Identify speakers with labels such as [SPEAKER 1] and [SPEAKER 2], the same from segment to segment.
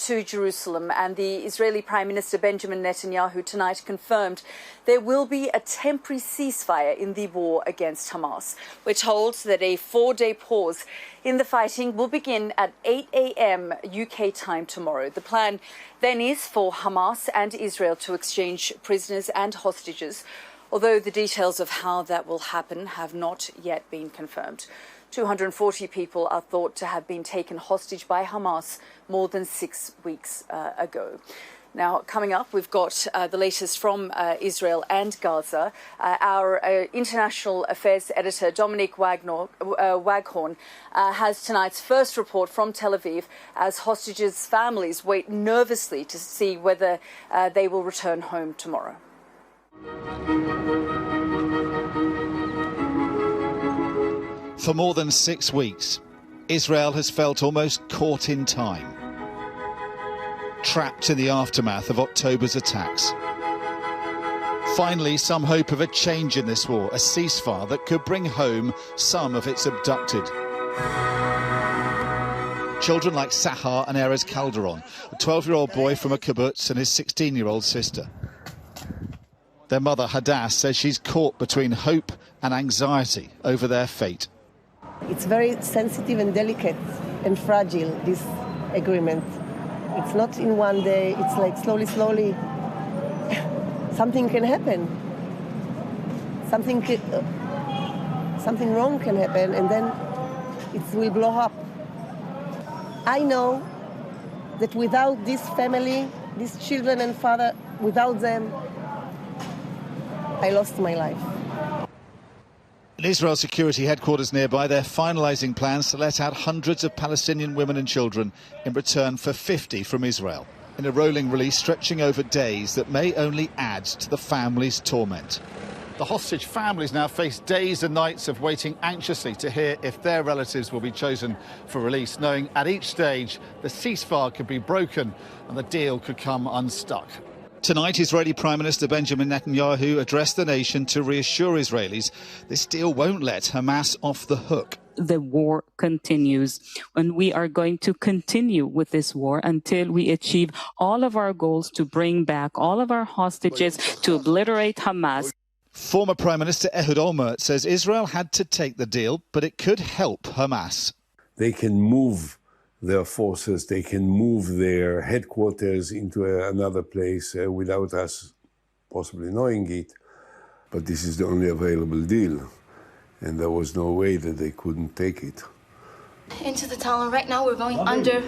[SPEAKER 1] to Jerusalem, and the Israeli Prime Minister Benjamin Netanyahu tonight confirmed there will be a temporary ceasefire in the war against Hamas. We're told that a 4-day pause in the fighting will begin at 8 a.m. UK time tomorrow. The plan then is for Hamas and Israel to exchange prisoners and hostages, although the details of how that will happen have not yet been confirmed. 240 people are thought to have been taken hostage by Hamas more than 6 weeks ago. Now, coming up, we've got the latest from Israel and Gaza. Our international affairs editor, Dominique Waghorn, has tonight's first report from Tel Aviv as hostages' families wait nervously to see whether they will return home tomorrow.
[SPEAKER 2] For more than 6 weeks, Israel has felt almost caught in time, trapped in the aftermath of October's attacks. Finally, some hope of a change in this war, a ceasefire that could bring home some of its abducted. Children like Sahar and Erez Calderon, a 12-year-old boy from a kibbutz and his 16-year-old sister. Their mother, Hadass, says she's caught between hope and anxiety over their fate.
[SPEAKER 3] It's very sensitive and delicate and fragile, this agreement. It's not in one day, it's like slowly, something can happen. Something wrong can happen, and then it will blow up. I know that without this family, these children and father, without them, I lost my life.
[SPEAKER 2] In Israel's security headquarters nearby, they're finalising plans to let out hundreds of Palestinian women and children in return for 50 from Israel, in a rolling release stretching over days that may only add to the family's torment. The hostage families now face days and nights of waiting anxiously to hear if their relatives will be chosen for release, knowing at each stage the ceasefire could be broken and the deal could come unstuck. Tonight, Israeli Prime Minister Benjamin Netanyahu addressed the nation to reassure Israelis this deal won't let Hamas off the hook.
[SPEAKER 4] The war continues, and we are going to continue with this war until we achieve all of our goals to bring back all of our hostages, to obliterate Hamas.
[SPEAKER 2] Former Prime Minister Ehud Olmert says Israel had to take the deal, but it could help Hamas.
[SPEAKER 5] They can move their forces, they can move their headquarters into another place without us possibly knowing it. But this is the only available deal, and there was no way that they couldn't take it.
[SPEAKER 6] Into the tunnel. Right now we're going under.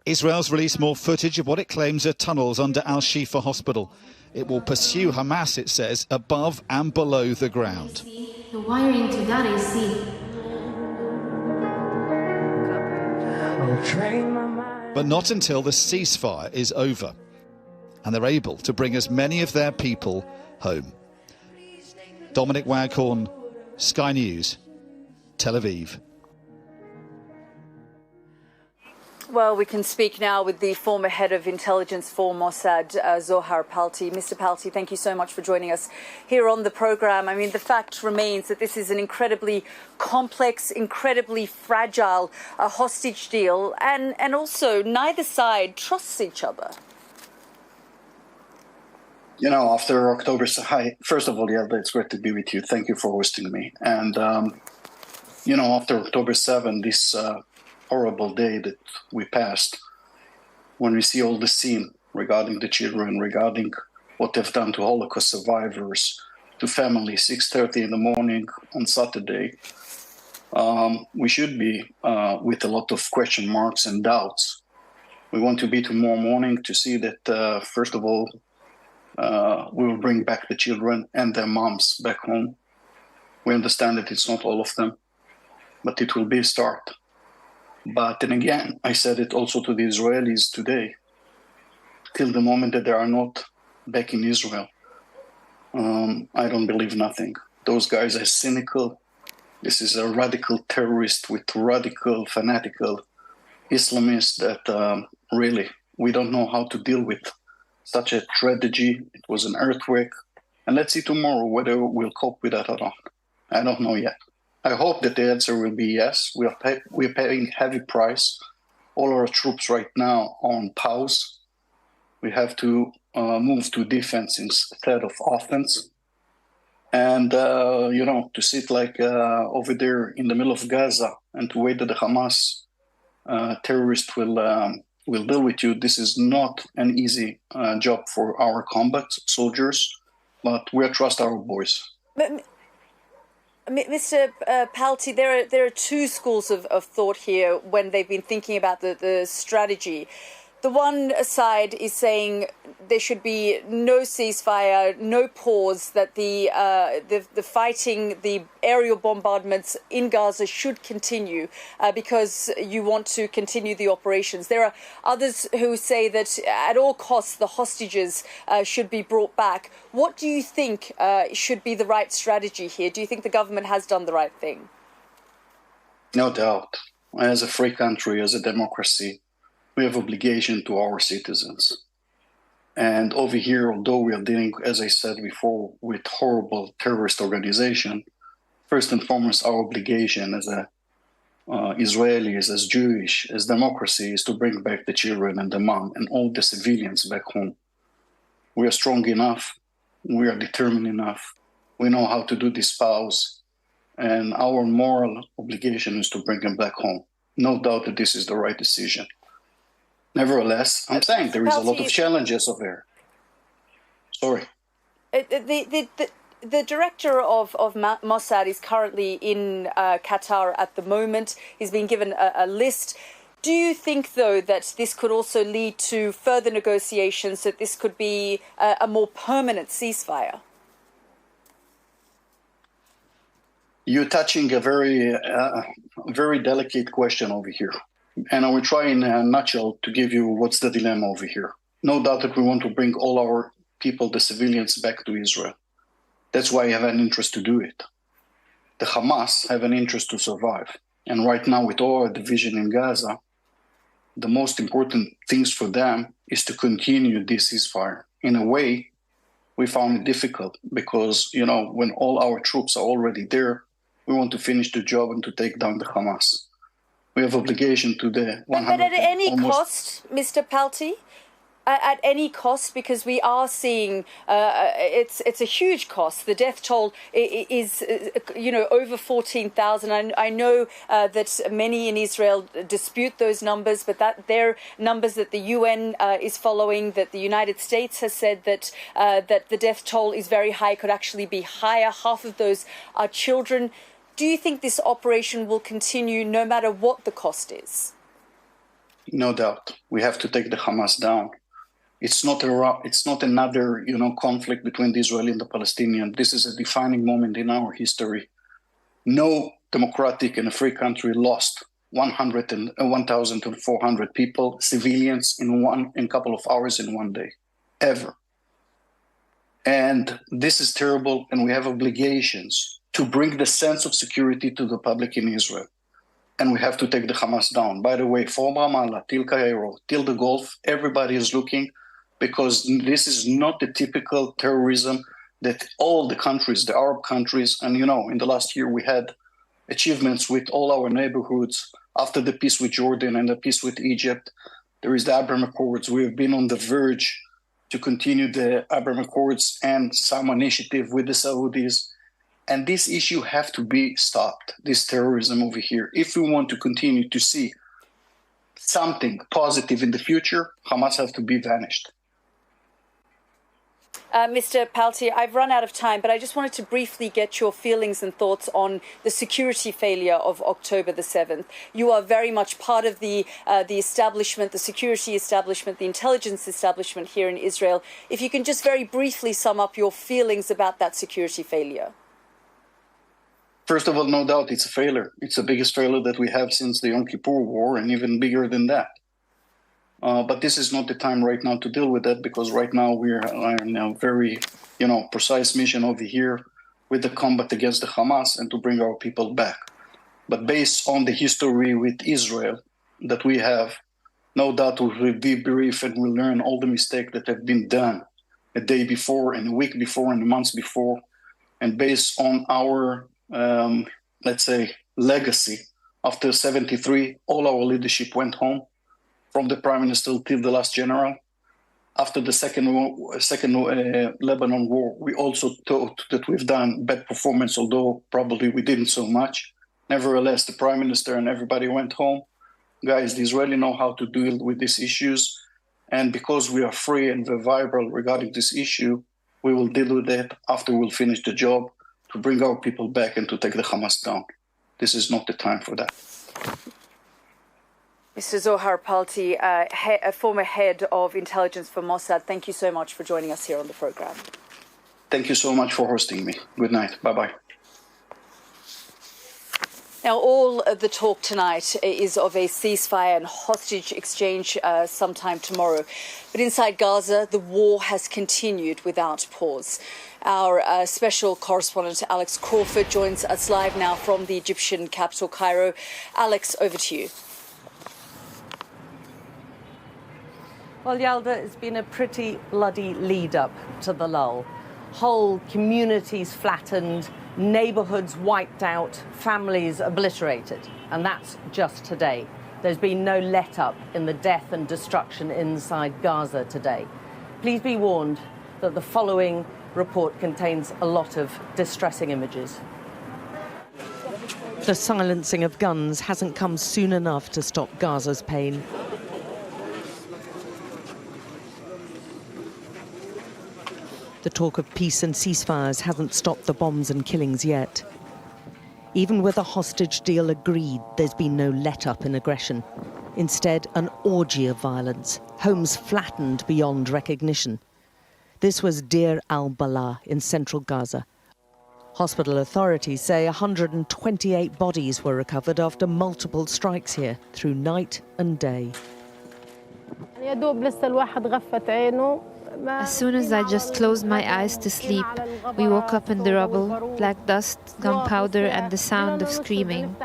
[SPEAKER 2] Israel's released more footage of what it claims are tunnels under Al-Shifa Hospital. It will pursue Hamas, it says, above and below the ground.
[SPEAKER 6] The wiring to that AC.
[SPEAKER 2] But not until the ceasefire is over and they're able to bring as many of their people home. Dominique Waghorn, Sky News, Tel Aviv.
[SPEAKER 1] Well, we can speak now with the former head of intelligence for Mossad, Zohar Palti. Mr. Palti, thank you so much for joining us here on the program. I mean, the fact remains that this is an incredibly complex, incredibly fragile hostage deal, and also neither side trusts each other.
[SPEAKER 7] You know, after October, hi, first of all, Yalda, it's great to be with you. Thank you for hosting me. And, you know, after October 7, this horrible day that we passed, when we see all the scene regarding the children, regarding what they've done to Holocaust survivors, to families, 6:30 in the morning on Saturday, we should be with a lot of question marks and doubts. We want to be tomorrow morning to see that, first of all, we will bring back the children and their moms back home. We understand that it's not all of them, but it will be a start. But then again, I said it also to the Israelis today, till the moment that they are not back in Israel, I don't believe nothing. Those guys are cynical. This is a radical terrorist with radical, fanatical Islamists that really, we don't know how to deal with such a tragedy. It was an earthquake. And let's see tomorrow whether we'll cope with that or not. I don't know yet. I hope that the answer will be yes. We're paying heavy price all our troops right now are on pause. We have to move to defense instead of offense. And, to sit like over there in the middle of Gaza and to wait that the Hamas terrorist will deal with you, this is not an easy job for our combat soldiers, but we trust our boys.
[SPEAKER 1] But, Mr. Palti, there are two schools of thought here when they've been thinking about the strategy. The one side is saying there should be no ceasefire, no pause, that the fighting, the aerial bombardments in Gaza should continue because you want to continue the operations. There are others who say that at all costs the hostages should be brought back. What do you think should be the right strategy here? Do you think the government has done the right thing?
[SPEAKER 7] No doubt. As a free country, as a democracy, we have obligation to our citizens. And over here, although we are dealing, as I said before, with horrible terrorist organization, first and foremost, our obligation as Israelis, as Jewish, as democracy, is to bring back the children and the mom and all the civilians back home. We are strong enough. We are determined enough. We know how to do this pause. And our moral obligation is to bring them back home. No doubt that this is the right decision. Nevertheless, I'm saying there is a lot of challenges over there. Sorry.
[SPEAKER 1] The director of Mossad is currently in Qatar at the moment. He's been given a list. Do you think, though, that this could also lead to further negotiations, that this could be a more permanent ceasefire?
[SPEAKER 7] You're touching a very delicate question over here. And I will try in a nutshell to give you what's the dilemma over here. No doubt that we want to bring all our people, the civilians, back to Israel. That's why I have an interest to do it. The Hamas have an interest to survive. And right now, with all our division in Gaza, the most important things for them is to continue this ceasefire. In a way, we found it difficult because, when all our troops are already there, we want to finish the job and to take down the Hamas. We have obligation to the 100. But
[SPEAKER 1] at any cost, Mr. Palti? At any cost, because we are seeing it's a huge cost. The death toll is over 14,000. I know that many in Israel dispute those numbers, but that they're numbers that the UN is following. That the United States has said that the death toll is very high. It could actually be higher. Half of those are children. Do you think this operation will continue no matter what the cost is?
[SPEAKER 7] No doubt. We have to take the Hamas down. It's not another, conflict between the Israeli and the Palestinian. This is a defining moment in our history. No democratic and free country lost 1,400 people, civilians, in a couple of hours in one day, ever. And this is terrible, and we have obligations to bring the sense of security to the public in Israel. And we have to take the Hamas down. By the way, from Ramallah till Cairo, till the Gulf, everybody is looking, because this is not the typical terrorism that all the countries, the Arab countries, and in the last year we had achievements with all our neighborhoods. After the peace with Jordan and the peace with Egypt, there is the Abraham Accords. We have been on the verge to continue the Abraham Accords and some initiative with the Saudis. And this issue have to be stopped, this terrorism over here. If we want to continue to see something positive in the future, Hamas have to be vanished.
[SPEAKER 1] Mr. Palti, I've run out of time, but I just wanted to briefly get your feelings and thoughts on the security failure of October the 7th. You are very much part of the establishment, the security establishment, the intelligence establishment here in Israel. If you can just very briefly sum up your feelings about that security failure.
[SPEAKER 7] First of all, no doubt it's a failure. It's the biggest failure that we have since the Yom Kippur War, and even bigger than that. But this is not the time right now to deal with that, because right now we are in a very, precise mission over here with the combat against the Hamas and to bring our people back. But based on the history with Israel that we have, no doubt we will debrief and we'll learn all the mistakes that have been done a day before and a week before and months before. And based on our, legacy, after 73, all our leadership went home. from the Prime Minister till the last general. After the second Lebanon war, we also thought that we've done bad performance, although probably we didn't so much. Nevertheless, the Prime Minister and everybody went home. Guys, the Israelis know how to deal with these issues. And because we are free and we're viable regarding this issue, we will deal with it after we'll finish the job to bring our people back and to take the Hamas down. This is not the time for that.
[SPEAKER 1] Mr. Zohar Palti, a former head of intelligence for Mossad, thank you so much for joining us here on the program.
[SPEAKER 7] Thank you so much for hosting me. Good night. Bye-bye.
[SPEAKER 1] Now, all of the talk tonight is of a ceasefire and hostage exchange sometime tomorrow. But inside Gaza, the war has continued without pause. Our special correspondent, Alex Crawford, joins us live now from the Egyptian capital, Cairo. Alex, over to you.
[SPEAKER 8] Well, Yalda, it's been a pretty bloody lead-up to the lull. Whole communities flattened, neighbourhoods wiped out, families obliterated. And that's just today. There's been no let-up in the death and destruction inside Gaza today. Please be warned that the following report contains a lot of distressing images. The silencing of guns hasn't come soon enough to stop Gaza's pain. The talk of peace and ceasefires hasn't stopped the bombs and killings yet. Even with a hostage deal agreed, there's been no let-up in aggression. Instead, an orgy of violence, homes flattened beyond recognition. This was Deir al-Balah in central Gaza. Hospital authorities say 128 bodies were recovered after multiple strikes here through night and day.
[SPEAKER 9] As soon as I just closed my eyes to sleep, we woke up in the rubble, black dust, gunpowder, and the sound of screaming.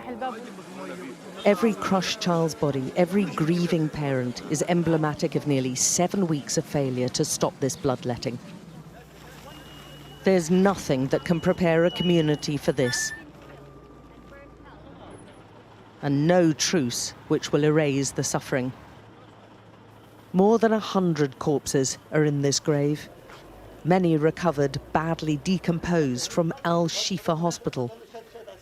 [SPEAKER 8] Every crushed child's body, every grieving parent is emblematic of nearly 7 weeks of failure to stop this bloodletting. There's nothing that can prepare a community for this. And no truce which will erase the suffering. More than 100 corpses are in this grave. Many recovered, badly decomposed from Al-Shifa Hospital.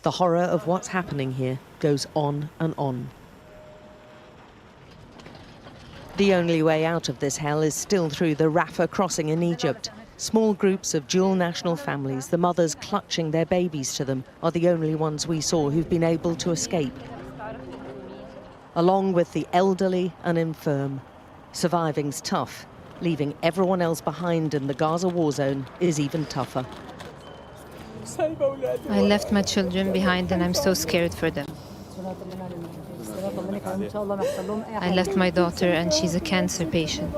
[SPEAKER 8] The horror of what's happening here goes on and on. The only way out of this hell is still through the Rafah crossing in Egypt. Small groups of dual national families, the mothers clutching their babies to them, are the only ones we saw who've been able to escape. Along with the elderly and infirm. Surviving's tough. Leaving everyone else behind in the Gaza war zone is even tougher.
[SPEAKER 9] I left my children behind and I'm so scared for them. I left my daughter and she's a cancer patient.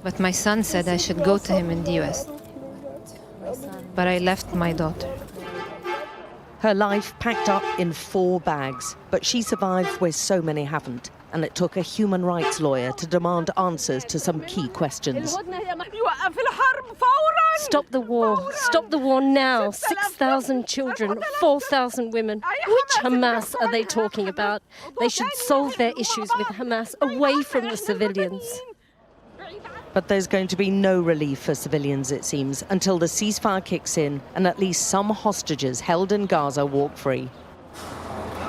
[SPEAKER 9] But my son said I should go to him in the US. But I left my daughter.
[SPEAKER 8] Her life packed up in 4 bags, but she survived where so many haven't. And it took a human rights lawyer to demand answers to some key questions.
[SPEAKER 10] Stop the war. Stop the war now. 6,000 children, 4,000 women. Which Hamas are they talking about? They should solve their issues with Hamas away from the civilians.
[SPEAKER 8] But there's going to be no relief for civilians, it seems, until the ceasefire kicks in and at least some hostages held in Gaza walk free.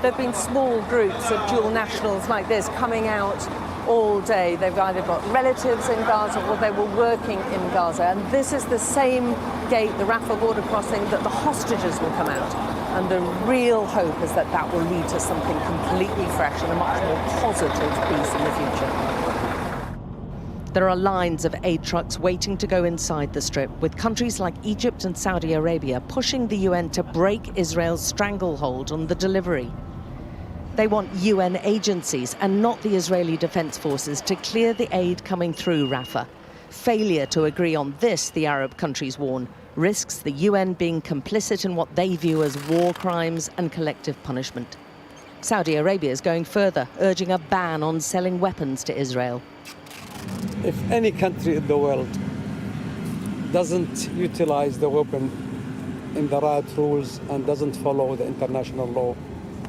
[SPEAKER 8] There have been small groups of dual nationals like this coming out all day. They've either got relatives in Gaza or they were working in Gaza. And this is the same gate, the Rafah border crossing, that the hostages will come out. And the real hope is that that will lead to something completely fresh and a much more positive peace in the future. There are lines of aid trucks waiting to go inside the Strip, with countries like Egypt and Saudi Arabia pushing the UN to break Israel's stranglehold on the delivery. They want UN agencies and not the Israeli Defense Forces to clear the aid coming through Rafah. Failure to agree on this, the Arab countries warn, risks the UN being complicit in what they view as war crimes and collective punishment. Saudi Arabia is going further, urging a ban on selling weapons to Israel.
[SPEAKER 11] If any country in the world doesn't utilize the weapon in the right rules and doesn't follow the international law,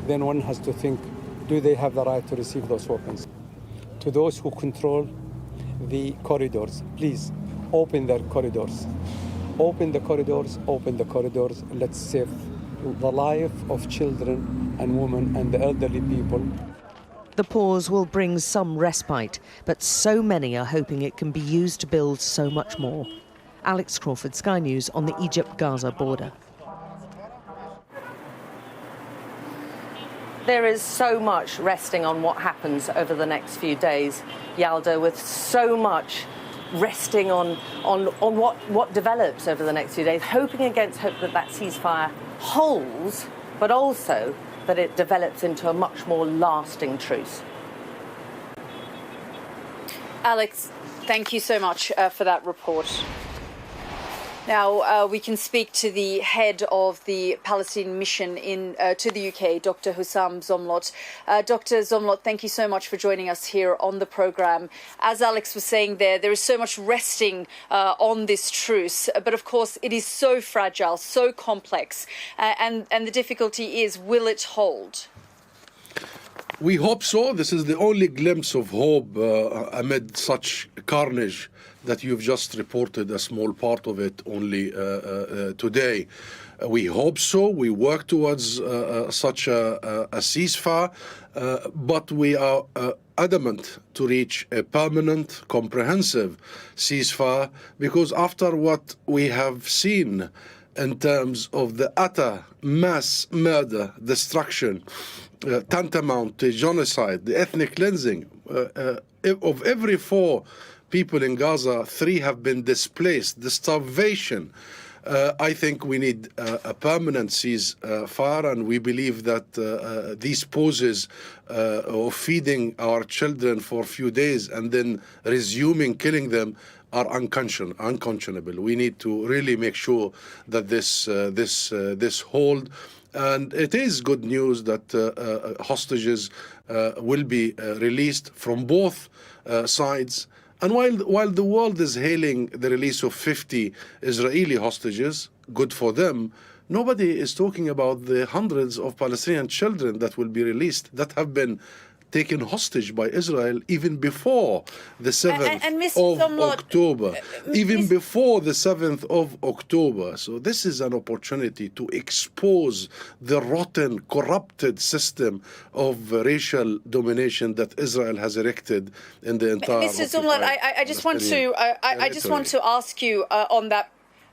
[SPEAKER 11] then one has to think do they have the right to receive those weapons? To those who control the corridors, please open their corridors. Open the corridors, open the corridors. Let's save the life of children and women and the elderly people.
[SPEAKER 8] The pause will bring some respite, but so many are hoping it can be used to build so much more. Alex Crawford, Sky News, on the Egypt-Gaza border. There is so much resting on what happens over the next few days, Yalda, with so much resting on what develops over the next few days, hoping against hope that that ceasefire holds, but also that it develops into a much more lasting truce.
[SPEAKER 1] Alex, thank you so much for that report. Now, we can speak to the head of the Palestinian mission to the UK, Dr. Husam Zlot. Dr. Zlot, thank you so much for joining us here on the programme. As Alex was saying there is so much resting on this truce, but of course it is so fragile, so complex, and the difficulty is, will it hold?
[SPEAKER 12] We hope so. This is the only glimpse of hope amid such carnage that you've just reported, a small part of it only today. We hope so. We work towards such a ceasefire, but we are adamant to reach a permanent, comprehensive ceasefire, because after what we have seen in terms of the utter mass murder, destruction, tantamount to genocide, the ethnic cleansing, of every 4 people in Gaza, 3 have been displaced, the starvation. I think we need a permanent ceasefire, and we believe that these pauses of feeding our children for a few days and then resuming killing them are unconscionable. We need to really make sure that this hold. And it is good news that hostages will be released from both sides. And while the world is hailing the release of 50 Israeli hostages, good for them, nobody is talking about the hundreds of Palestinian children that will be released, that have been taken hostage by Israel even before the 7th of October. Even before the 7th of October. So this is an opportunity to expose the rotten, corrupted system of racial domination that Israel has erected in the entire
[SPEAKER 1] Mr. Zlot, I just want to ask you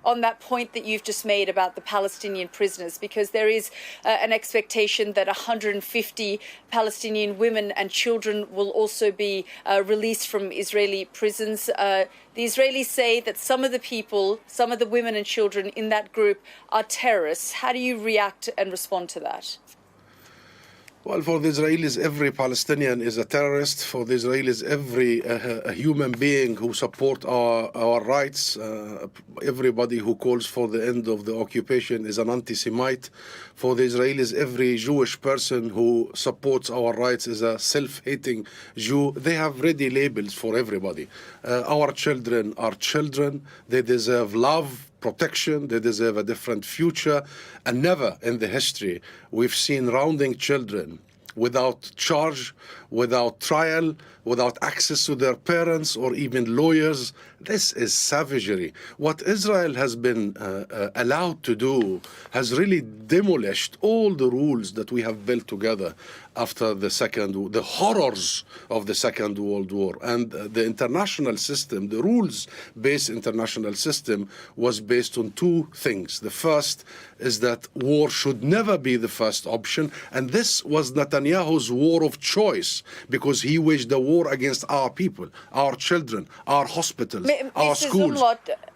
[SPEAKER 1] on that point that you've just made about the Palestinian prisoners, because there is an expectation that 150 Palestinian women and children will also be released from Israeli prisons. The Israelis say that some of the people, some of the women and children in that group are terrorists. How do you react and respond to that?
[SPEAKER 12] Well, for the Israelis, every Palestinian is a terrorist. For the Israelis, every human being who supports our rights, everybody who calls for the end of the occupation is an anti-Semite. For the Israelis, every Jewish person who supports our rights is a self-hating Jew. They have ready labels for everybody. Our children are children. They deserve love, protection, they deserve a different future, and never in the history we've seen rounding children without charge, without trial, without access to their parents or even lawyers. This is savagery. What Israel has been allowed to do has really demolished all the rules that we have built together after the horrors of the Second World War. And the international system, the rules-based international system, was based on 2 things. The first is that war should never be the first option, and this was Netanyahu's war of choice, because he waged a war against our people, our children, our hospitals, our schools.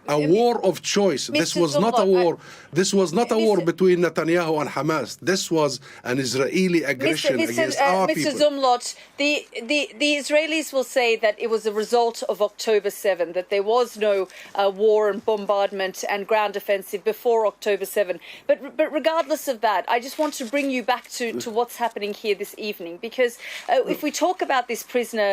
[SPEAKER 12] A war of choice. This was not a war. This was not a war between Netanyahu and Hamas. This was an Israeli aggression against our people.
[SPEAKER 1] Mr. Zlot, the Israelis will say that it was a result of October 7, that there was no war and bombardment and ground offensive before October 7. But regardless of that, I just want to bring you back to what's happening here this evening, because if we talk about this prisoner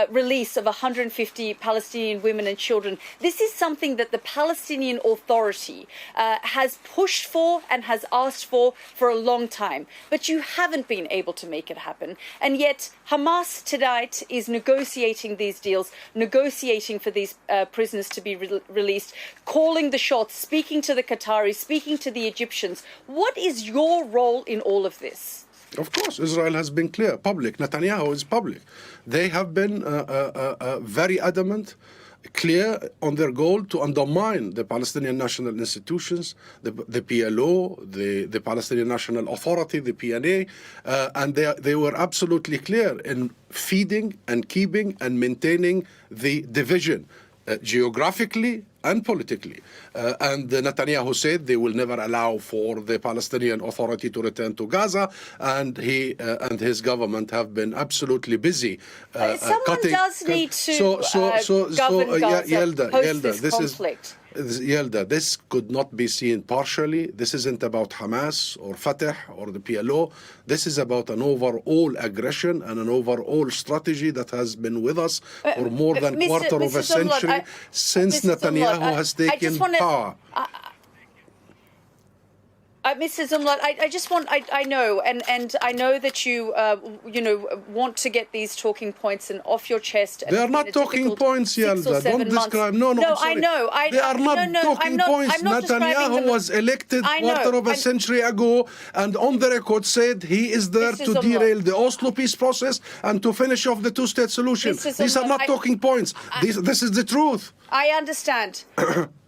[SPEAKER 1] release of 150 Palestinian women and children. This is something that the Palestinian Authority has pushed for and has asked for a long time. But you haven't been able to make it happen. And yet Hamas tonight is negotiating these deals, negotiating for these prisoners to be released, calling the shots, speaking to the Qataris, speaking to the Egyptians. What is your role in all of this?
[SPEAKER 12] Of course, Israel has been clear, public. Netanyahu is public. They have been very adamant, clear on their goal to undermine the Palestinian national institutions, the PLO, the Palestinian National Authority, the PNA, and they were absolutely clear in feeding and keeping and maintaining the division geographically and politically. And Netanyahu said they will never allow for the Palestinian Authority to return to Gaza, and he and his government have been absolutely busy.
[SPEAKER 1] Someone does need to govern Gaza,
[SPEAKER 12] Yalda,
[SPEAKER 1] this conflict.
[SPEAKER 12] Yalda, this could not be seen partially. This isn't about Hamas or Fatah or the PLO. This is about an overall aggression and an overall strategy that has been with us for more than quarter of a century since Netanyahu has taken power.
[SPEAKER 1] Mr. Zlot, I know, and I know that you, want to get these talking points and off your chest.
[SPEAKER 12] They are not talking points, Yalda. Don't describe. No, I'm sorry.
[SPEAKER 1] I know.
[SPEAKER 12] They are not talking points. Netanyahu was elected quarter of a century ago, and on the record said he is there to derail the Oslo peace process and to finish off the two-state solution. These are not talking points. This is the truth.
[SPEAKER 1] I understand.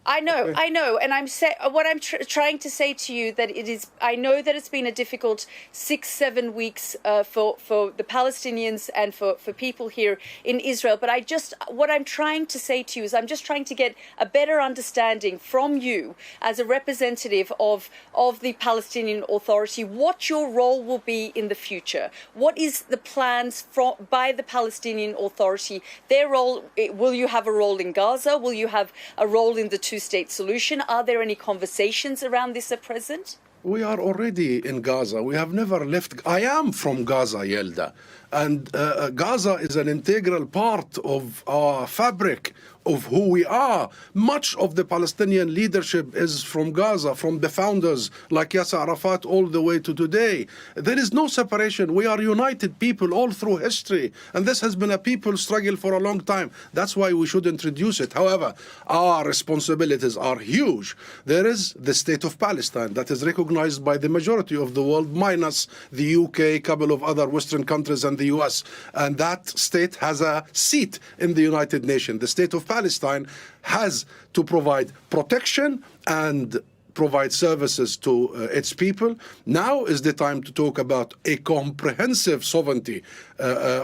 [SPEAKER 1] I know, and what I'm trying to say to you that it is. I know that it's been a difficult 6-7 weeks for the Palestinians and for people here in Israel. But what I'm trying to say to you is I'm just trying to get a better understanding from you as a representative of the Palestinian Authority what your role will be in the future. What is the plans by the Palestinian Authority? Their role. Will you have a role in Gaza? Will you have a role in the two-state solution? Are there any conversations around this at present?
[SPEAKER 12] We are already in Gaza. We have never left. I am from Gaza, Yalda. And Gaza is an integral part of our fabric of who we are. Much of the Palestinian leadership is from Gaza, from the founders like Yasser Arafat all the way to today. There is no separation. We are united people all through history. And this has been a people struggle for a long time. That's why we should introduce it. However, our responsibilities are huge. There is the state of Palestine that is recognized by the majority of the world, minus the UK, a couple of other Western countries, and the US. And that state has a seat in the United Nations. The state of Palestine has to provide protection and provide services to its people. Now is the time to talk about a comprehensive sovereignty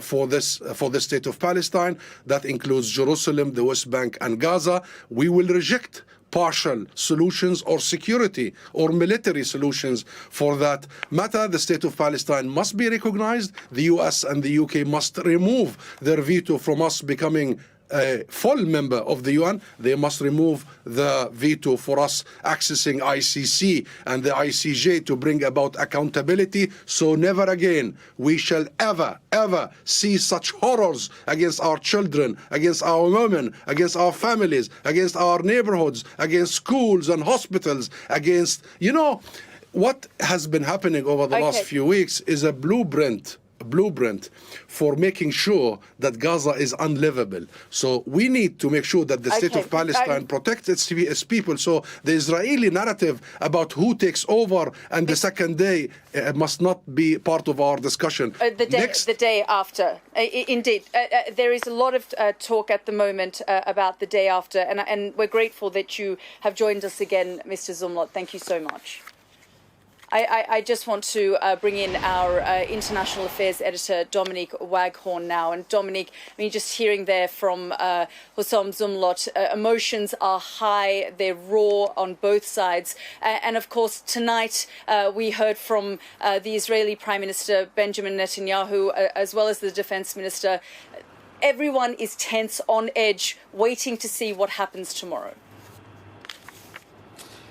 [SPEAKER 12] for the state of Palestine that includes Jerusalem, the West Bank, and Gaza. We will reject partial solutions or security or military solutions for that matter. The state of Palestine must be recognized. The US and the UK must remove their veto from us becoming a full member of the UN. They must remove the veto for us accessing ICC and the ICJ to bring about accountability. So never again we shall ever see such horrors against our children, against our women, against our families, against our neighborhoods, against schools and hospitals, against, what has been happening over the last few weeks is a blueprint for making sure that Gaza is unlivable. So we need to make sure that the state of Palestine protects its people. So the Israeli narrative about who takes over and the second day must not be part of our discussion.
[SPEAKER 1] The day after. Indeed. There is a lot of talk at the moment about the day after, and we're grateful that you have joined us again, Mr. Zlot. Thank you so much. I just want to bring in our international affairs editor, Dominique Waghorn, now. And Dominique, just hearing there from Husam Zlot, emotions are high, they're raw on both sides. And of course, tonight we heard from the Israeli Prime Minister, Benjamin Netanyahu, as well as the Defense Minister. Everyone is tense, on edge, waiting to see what happens tomorrow.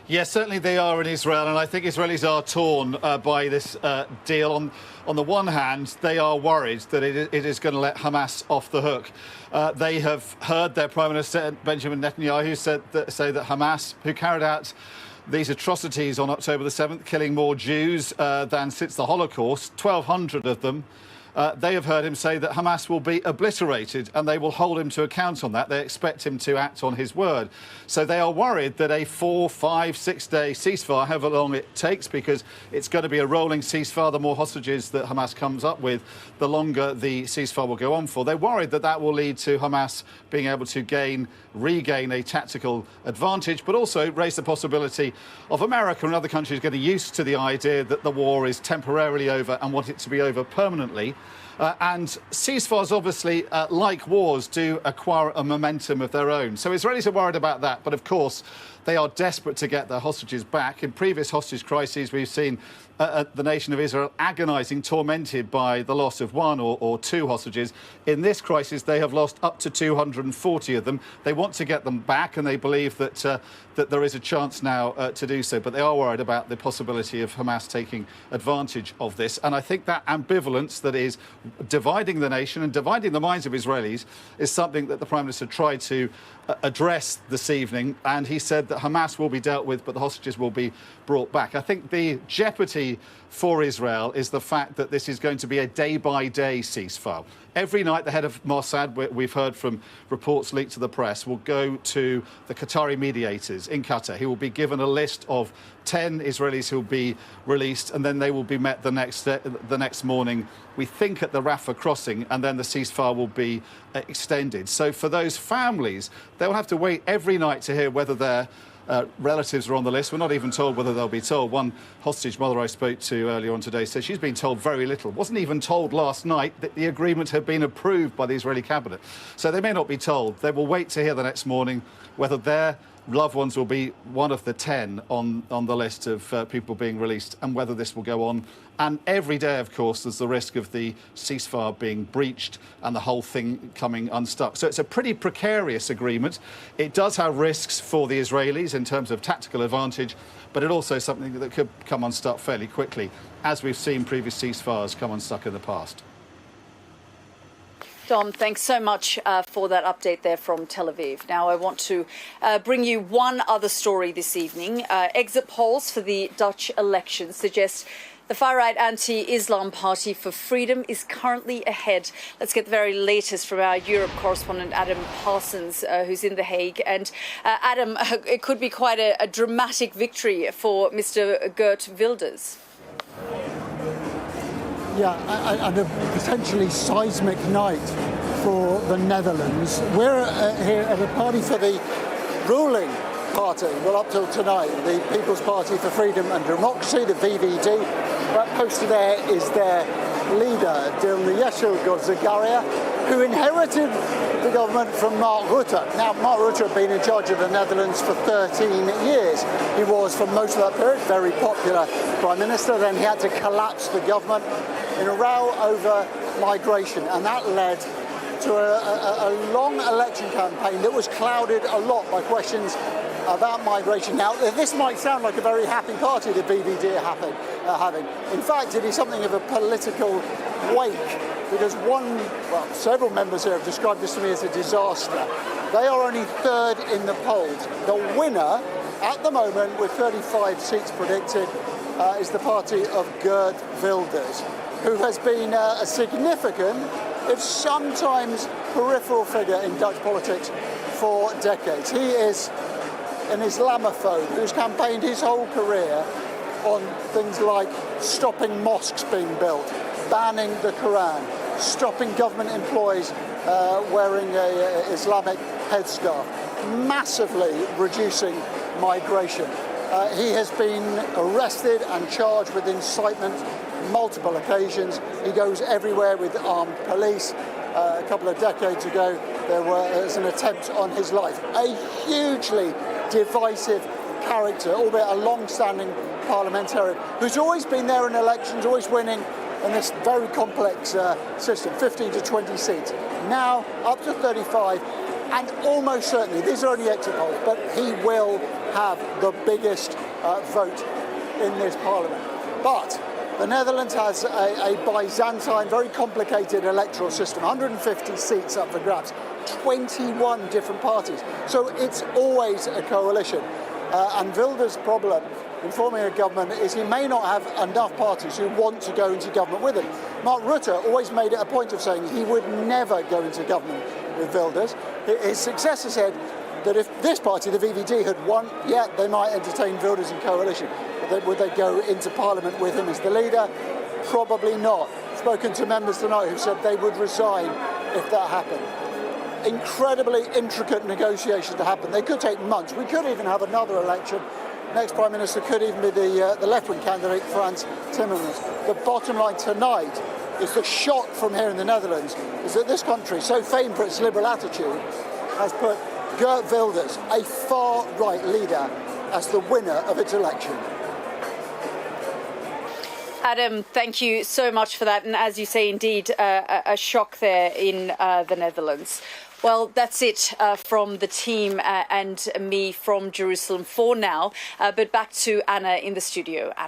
[SPEAKER 2] Yes, certainly they are in Israel, and I think Israelis are torn by this deal. On the one hand, they are worried that it is going to let Hamas off the hook. They have heard their Prime Minister Benjamin Netanyahu say that Hamas, who carried out these atrocities on October the 7th, killing more Jews than since the Holocaust, 1,200 of them, they have heard him say that Hamas will be obliterated, and they will hold him to account on that. They expect him to act on his word. So they are worried that a 4, 5, 6-day ceasefire, however long it takes, because it's going to be a rolling ceasefire, the more hostages that Hamas comes up with, the longer the ceasefire will go on for. They're worried that that will lead to Hamas being able to regain a tactical advantage, but also raise the possibility of America and other countries getting used to the idea that the war is temporarily over and want it to be over permanently. And ceasefires, obviously, like wars, do acquire a momentum of their own. So Israelis are worried about that. But, of course, they are desperate to get their hostages back. In previous hostage crises, we've seen the nation of Israel agonising, tormented by the loss of 1 or 2 hostages. In this crisis, they have lost up to 240 of them. They want to get them back, and they believe that there is a chance now to do so. But they are worried about the possibility of Hamas taking advantage of this. And I think that ambivalence that is dividing the nation and dividing the minds of Israelis is something that the Prime Minister tried to address this evening. And he said that Hamas will be dealt with, but the hostages will be brought back. I think the jeopardy for Israel is the fact that this is going to be a day-by-day ceasefire. Every night, the head of Mossad, we've heard from reports leaked to the press, will go to the Qatari mediators in Qatar. He will be given a list of 10 Israelis who will be released, and then they will be met the next morning, we think, at the Rafah crossing, and then the ceasefire will be extended. So for those families, they will have to wait every night to hear whether their relatives are on the list. We're not even told whether they'll be told. One hostage mother I spoke to earlier on today said she's been told very little. Wasn't even told last night that the agreement had been approved by the Israeli cabinet. So they may not be told. They will wait to hear the next morning whether their loved ones will be one of the 10 on the list of people being released, and whether this will go on. And every day, of course, there's the risk of the ceasefire being breached and the whole thing coming unstuck. So it's a pretty precarious agreement. It does have risks for the Israelis in terms of tactical advantage, but it also is something that could come unstuck fairly quickly, as we've seen previous ceasefires come unstuck in the past.
[SPEAKER 1] Dom, thanks so much for that update there from Tel Aviv. Now I want to bring you one other story this evening. Exit polls for the Dutch elections suggest the far-right anti-Islam Party for Freedom is currently ahead. Let's get the very latest from our Europe correspondent, Adam Parsons, who's in The Hague. And Adam, it could be quite a dramatic victory for Mr. Geert Wilders.
[SPEAKER 13] Yeah, and a potentially seismic night for the Netherlands. We're here at a party for the ruling party, well, up till tonight, the People's Party for Freedom and Democracy, the VVD. That poster there is their leader, Dilma Yeshil-Zagaria, who inherited the government from Mark Rutte. Now, Mark Rutte had been in charge of the Netherlands for 13 years. He was, for most of that period, very popular Prime Minister. Then he had to collapse the government in a row over migration, and that led to a long election campaign that was clouded a lot by questions about migration. Now, this might sound like a very happy party the VVD are having. In fact, it is something of a political wake, because several members here have described this to me as a disaster. They are only third in the polls. The winner, at the moment, with 35 seats predicted, is the party of Geert Wilders, who has been a significant, if sometimes peripheral figure in Dutch politics for decades. He is an Islamophobe who's campaigned his whole career on things like stopping mosques being built, banning the Quran, stopping government employees wearing an Islamic headscarf, massively reducing migration. He has been arrested and charged with incitement multiple occasions. He goes everywhere with armed police. A couple of decades ago, there was an attempt on his life. A hugely divisive character, albeit a long-standing parliamentarian, who's always been there in elections, always winning in this very complex system, 15 to 20 seats. Now, up to 35, And almost certainly, these are only exit polls, but he will have the biggest vote in this parliament. But the Netherlands has a Byzantine, very complicated electoral system, 150 seats up for grabs, 21 different parties. So it's always a coalition. And Wilders' problem in forming a government is he may not have enough parties who want to go into government with him. Mark Rutte always made it a point of saying he would never go into government with Wilders. His successor said that if this party, the VVD, had won, yeah, they might entertain Wilders in coalition. But would they go into parliament with him as the leader? Probably not. Spoken to members tonight who said they would resign if that happened. Incredibly intricate negotiations to happen. They could take months. We could even have another election. Next Prime Minister could even be the left-wing candidate, Frans Timmermans. The bottom line tonight is the shock from here in the Netherlands is that this country, so famed for its liberal attitude, has put Geert Wilders, a far-right leader, as the winner of its election.
[SPEAKER 1] Adam, thank you so much for that. And as you say, indeed, a shock there in the Netherlands. Well, that's it from the team and me from Jerusalem for now. But back to Anna in the studio. Anna.